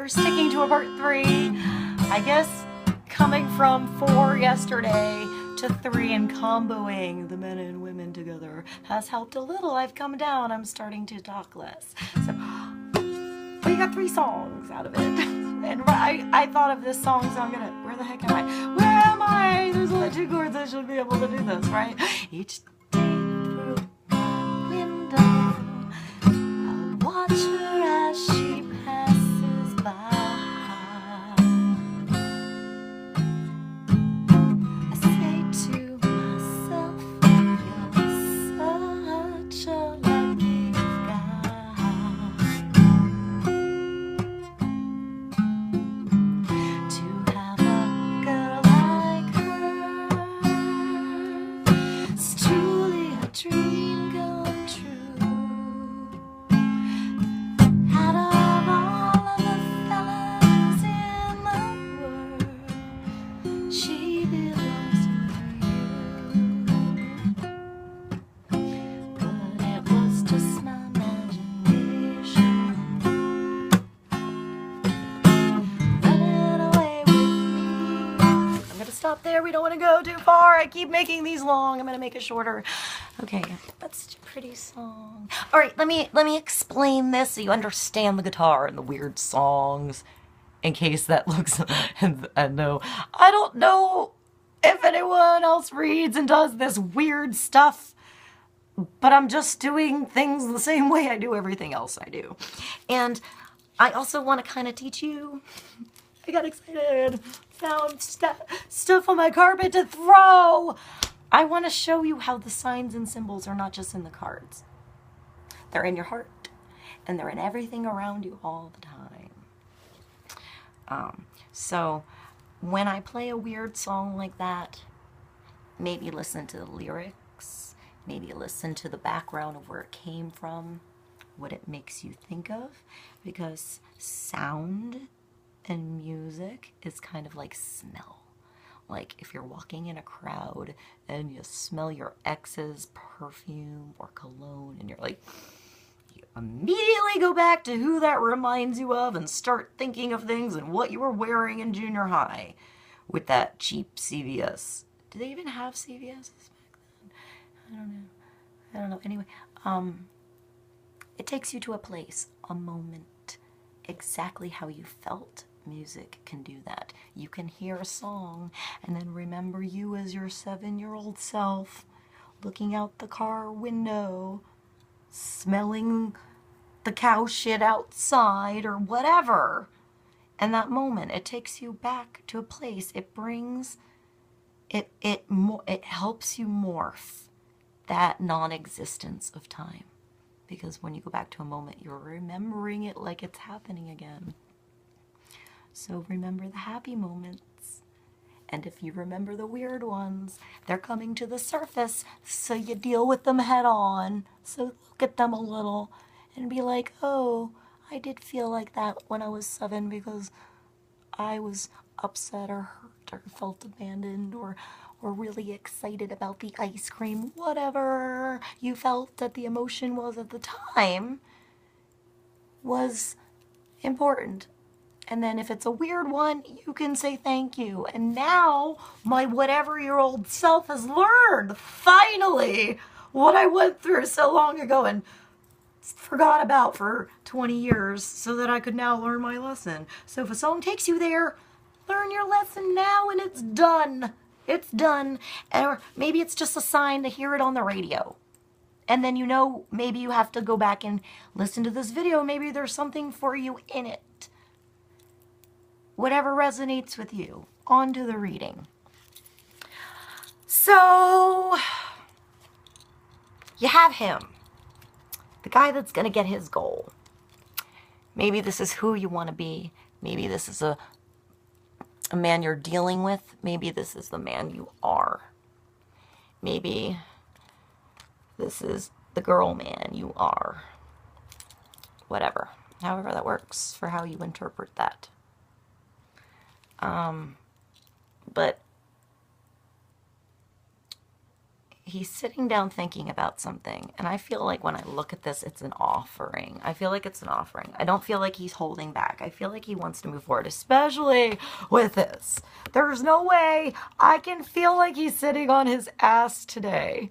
for sticking to a part 3. I guess coming from 4 yesterday to 3 and comboing the men and women together has helped a little. I've come down. I'm starting to talk less. So we got 3 songs out of it. And I thought of this song, so I'm gonna, where the heck am I? Where am I? There's only 2 chords. I should be able to do this, right? Each day through the window, I'll watch her as she passes by. I say to myself, you're such a lucky guy to have a girl like her. It's truly a dream come true. Out of all of the fellas in the world, she belongs to you. But it was just my imagination running away with me. I'm gonna stop there. We don't want to go too far. I keep making these long. I'm gonna make it shorter. Okay, that's such a pretty song. All right, let me explain this so you understand the guitar and the weird songs. In case that looks and no, I don't know if anyone else reads and does this weird stuff, but I'm just doing things the same way I do everything else I do. And I also want to kind of teach you. I got excited, found stuff on my carpet to throw. I want to show you how the signs and symbols are not just in the cards. They're in your heart, and they're in everything around you all the time. So when I play a weird song like that, maybe listen to the lyrics, maybe listen to the background of where it came from, what it makes you think of, because sound and music is kind of like smell. Like if you're walking in a crowd and you smell your ex's perfume or cologne and you're like, you immediately go back to who that reminds you of and start thinking of things and what you were wearing in junior high with that cheap CVS. Do they even have CVS's back then? I don't know. Anyway, it takes you to a place, a moment, exactly how you felt. Music can do that. You can hear a song and then remember you as your 7-year-old self, looking out the car window, smelling the cow shit outside or whatever. And that moment, it takes you back to a place. It brings, it helps you morph that non-existence of time. Because when you go back to a moment, you're remembering it like it's happening again. So remember the happy moments. And if you remember the weird ones, they're coming to the surface, so you deal with them head on. So look at them a little and be like, oh, I did feel like that when I was 7 because I was upset or hurt or felt abandoned or really excited about the ice cream. Whatever you felt that the emotion was at the time was important. And then if it's a weird one, you can say thank you. And now my whatever-year-old self has learned, finally, what I went through so long ago and forgot about for 20 years so that I could now learn my lesson. So if a song takes you there, learn your lesson now and it's done. It's done. Or maybe it's just a sign to hear it on the radio. And then you know maybe you have to go back and listen to this video. Maybe there's something for you in it. Whatever resonates with you. On to the reading. So, you have him. The guy that's going to get his goal. Maybe this is who you want to be. Maybe this is a man you're dealing with. Maybe this is the man you are. Maybe this is the girl man you are. Whatever. However that works for how you interpret that. But he's sitting down thinking about something. And I feel like when I look at this, it's an offering. I feel like it's an offering. I don't feel like he's holding back. I feel like he wants to move forward, especially with this. There's no way I can feel like he's sitting on his ass today.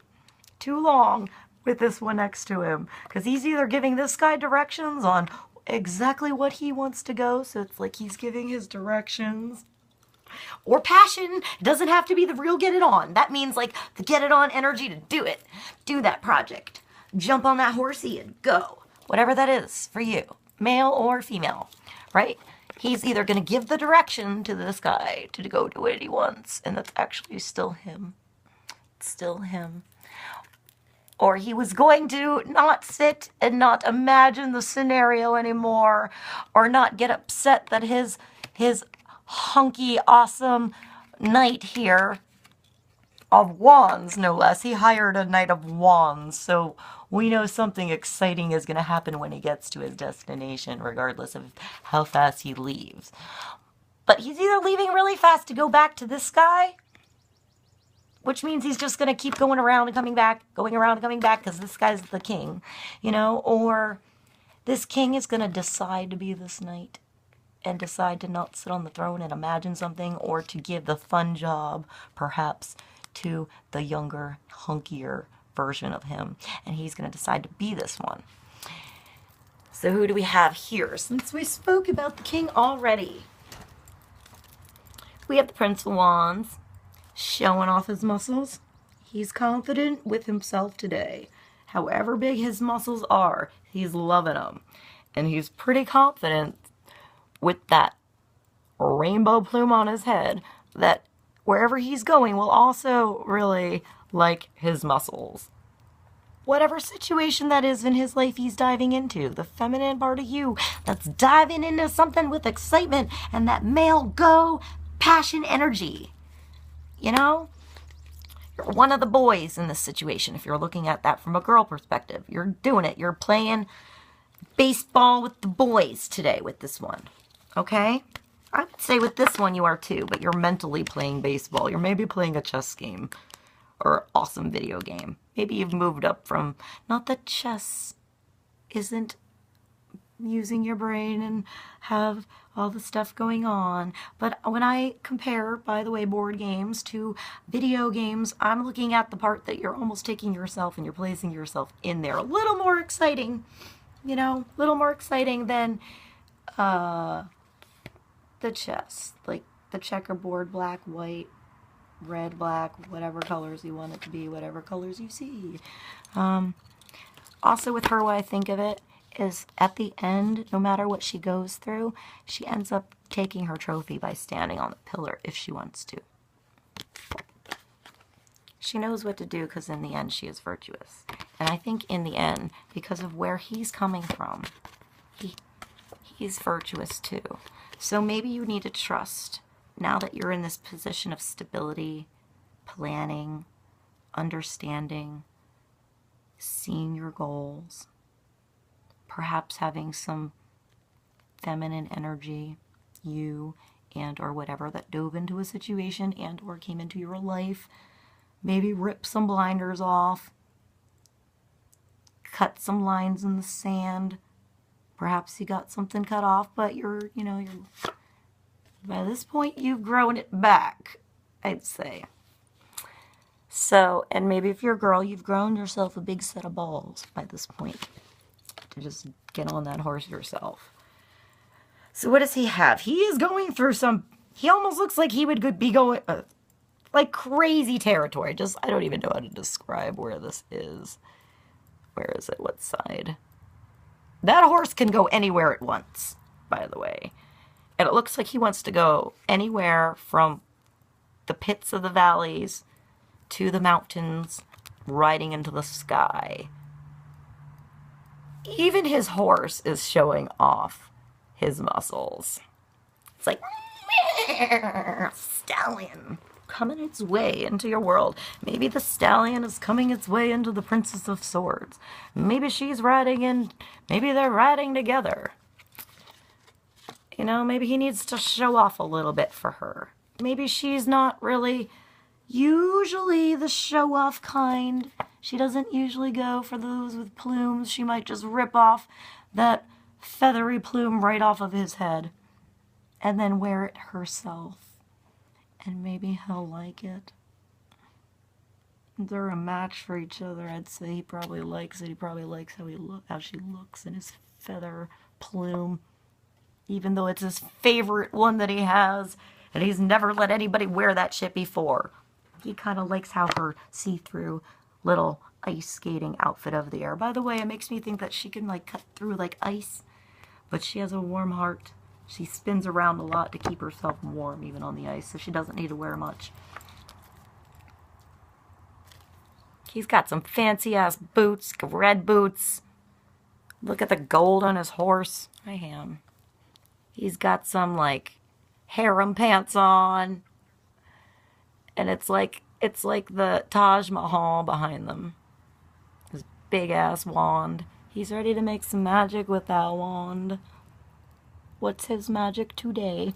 Too long with this one next to him. Because he's either giving this guy directions on exactly what he wants to go. So it's like he's giving his directions. Or passion. It doesn't have to be the real get it on. That means like the get it on energy to do it. Do that project. Jump on that horsey and go. Whatever that is for you. Male or female. Right? He's either going to give the direction to this guy to go do what he wants. And that's actually still him. It's still him. Or he was going to not sit and not imagine the scenario anymore. Or not get upset that his hunky, awesome knight here of wands, no less. He hired a knight of wands, so we know something exciting is going to happen when he gets to his destination, regardless of how fast he leaves. But he's either leaving really fast to go back to this guy, which means he's just going to keep going around and coming back, going around and coming back, because this guy's the king, you know, or this king is going to decide to be this knight and decide to not sit on the throne and imagine something, or to give the fun job, perhaps, to the younger, hunkier version of him. And he's going to decide to be this one. So who do we have here? Since we spoke about the king already, we have the Prince of Wands showing off his muscles. He's confident with himself today. However big his muscles are, he's loving them. And he's pretty confident with that rainbow plume on his head, that wherever he's going will also really like his muscles. Whatever situation that is in his life he's diving into, the feminine part of you that's diving into something with excitement and that male go passion energy. You know? You're one of the boys in this situation if you're looking at that from a girl perspective. You're doing it. You're playing baseball with the boys today with this one. Okay? I would say with this one you are too, but you're mentally playing baseball. You're maybe playing a chess game or an awesome video game. Maybe you've moved up from, not that chess isn't using your brain and have all the stuff going on, but when I compare, by the way, board games to video games, I'm looking at the part that you're almost taking yourself and you're placing yourself in there. A little more exciting, you know, a little more exciting than the chess, like the checkerboard, black, white, red, black, whatever colors you want it to be, whatever colors you see. Also with her, what I think of it is at the end, no matter what she goes through, she ends up taking her trophy by standing on the pillar if she wants to. She knows what to do because in the end she is virtuous. And I think in the end, because of where he's coming from, he's virtuous too. So maybe you need to trust, now that you're in this position of stability, planning, understanding, seeing your goals, perhaps having some feminine energy, you and or whatever that dove into a situation and or came into your life, maybe rip some blinders off, cut some lines in the sand. Perhaps you got something cut off, but by this point, you've grown it back, I'd say. So, and maybe if you're a girl, you've grown yourself a big set of balls by this point to just get on that horse yourself. So what does he have? He is going through he almost looks like he would be going, like crazy territory. I don't even know how to describe where this is. Where is it? What side? That horse can go anywhere at once, by the way. And it looks like he wants to go anywhere from the pits of the valleys to the mountains, riding into the sky. Even his horse is showing off his muscles. It's like, stallion coming its way into your world. Maybe the stallion is coming its way into the Princess of Swords. Maybe she's riding in, maybe they're riding together. You know, maybe he needs to show off a little bit for her. Maybe she's not really Usually the show-off kind. She doesn't usually go for those with plumes. She might just rip off that feathery plume right off of his head and then wear it herself. And maybe he'll like it. They're a match for each other. I'd say he probably likes it. He probably likes how she looks in his feather plume. Even though it's his favorite one that he has, and he's never let anybody wear that shit before. He kind of likes how her see-through little ice skating outfit over the air. By the way, it makes me think that she can like cut through like ice, but she has a warm heart. She spins around a lot to keep herself warm even on the ice, so she doesn't need to wear much. He's got some fancy-ass boots, red boots. Look at the gold on his horse. Hi, Ham. He's got some, like, harem pants on. And it's like the Taj Mahal behind them. His big-ass wand. He's ready to make some magic with that wand. What's his magic today?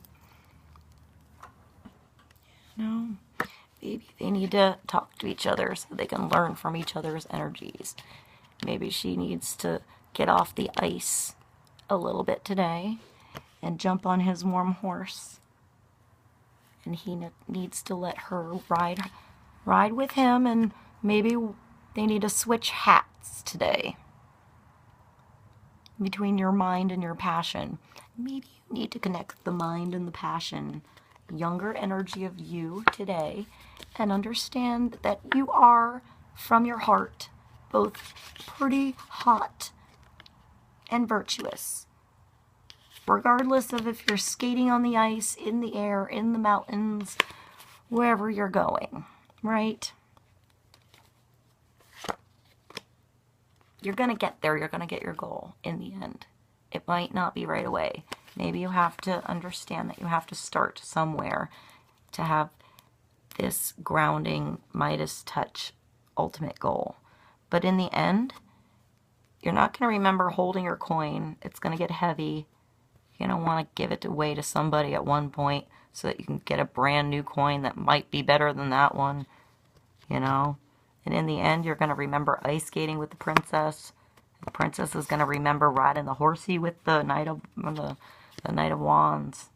No. Maybe they need to talk to each other so they can learn from each other's energies. Maybe she needs to get off the ice a little bit today and jump on his warm horse. And he needs to let her ride with him, and maybe they need to switch hats today. Between your mind and your passion. Maybe you need to connect the mind and the passion, younger energy of you today, and understand that you are, from your heart, both pretty hot and virtuous. Regardless of if you're skating on the ice, in the air, in the mountains, wherever you're going, right? You're going to get there. You're going to get your goal in the end. It might not be right away. Maybe you have to understand that you have to start somewhere to have this grounding Midas touch ultimate goal. But in the end, you're not going to remember holding your coin. It's going to get heavy. You're going to want to give it away to somebody at one point so that you can get a brand new coin that might be better than that one, you know? And in the end, you're going to remember ice skating with the princess. The princess is going to remember riding the horsey with the Knight of Wands.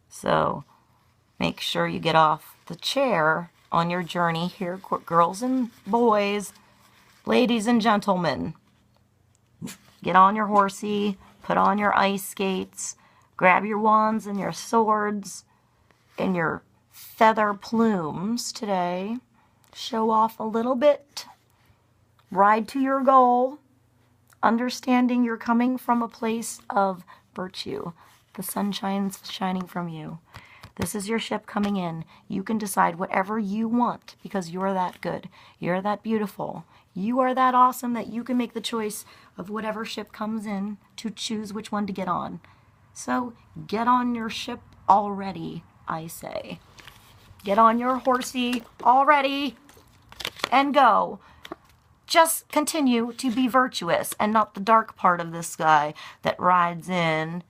So make sure you get off the chair on your journey here, girls and boys, ladies and gentlemen. Get on your horsey, put on your ice skates, grab your wands and your swords and your feather plumes today. Show off a little bit. Ride to your goal. Understanding you're coming from a place of virtue. The sun shines shining from you. This is your ship coming in. You can decide whatever you want because you're that good. You're that beautiful. You are that awesome that you can make the choice of whatever ship comes in to choose which one to get on. So get on your ship already, I say. Get on your horsey already and go. Just continue to be virtuous and not the dark part of this guy that rides in,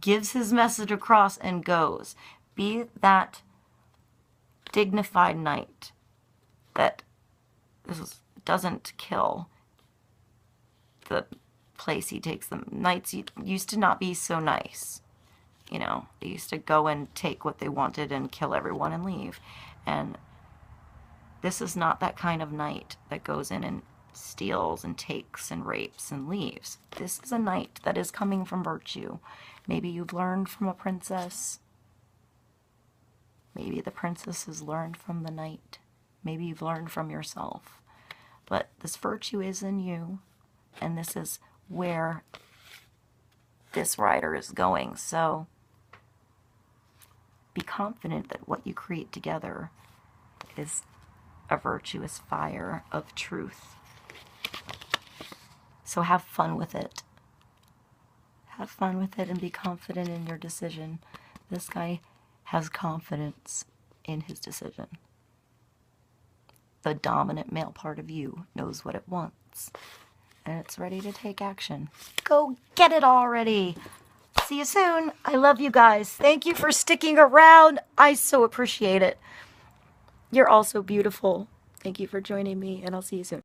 gives his message across, and goes. Be that dignified knight that doesn't kill the place he takes them. Knights used to not be so nice. You know, they used to go and take what they wanted and kill everyone and leave. And this is not that kind of knight that goes in and steals and takes and rapes and leaves. This is a knight that is coming from virtue. Maybe you've learned from a princess. Maybe the princess has learned from the knight. Maybe you've learned from yourself. But this virtue is in you, and this is where this rider is going. So be confident that what you create together is a virtuous fire of truth. So have fun with it. Have fun with it and be confident in your decision. This guy has confidence in his decision. The dominant male part of you knows what it wants, and it's ready to take action. Go get it already. See you soon. I love you guys. Thank you for sticking around. I so appreciate it. You're also beautiful. Thank you for joining me, and I'll see you soon.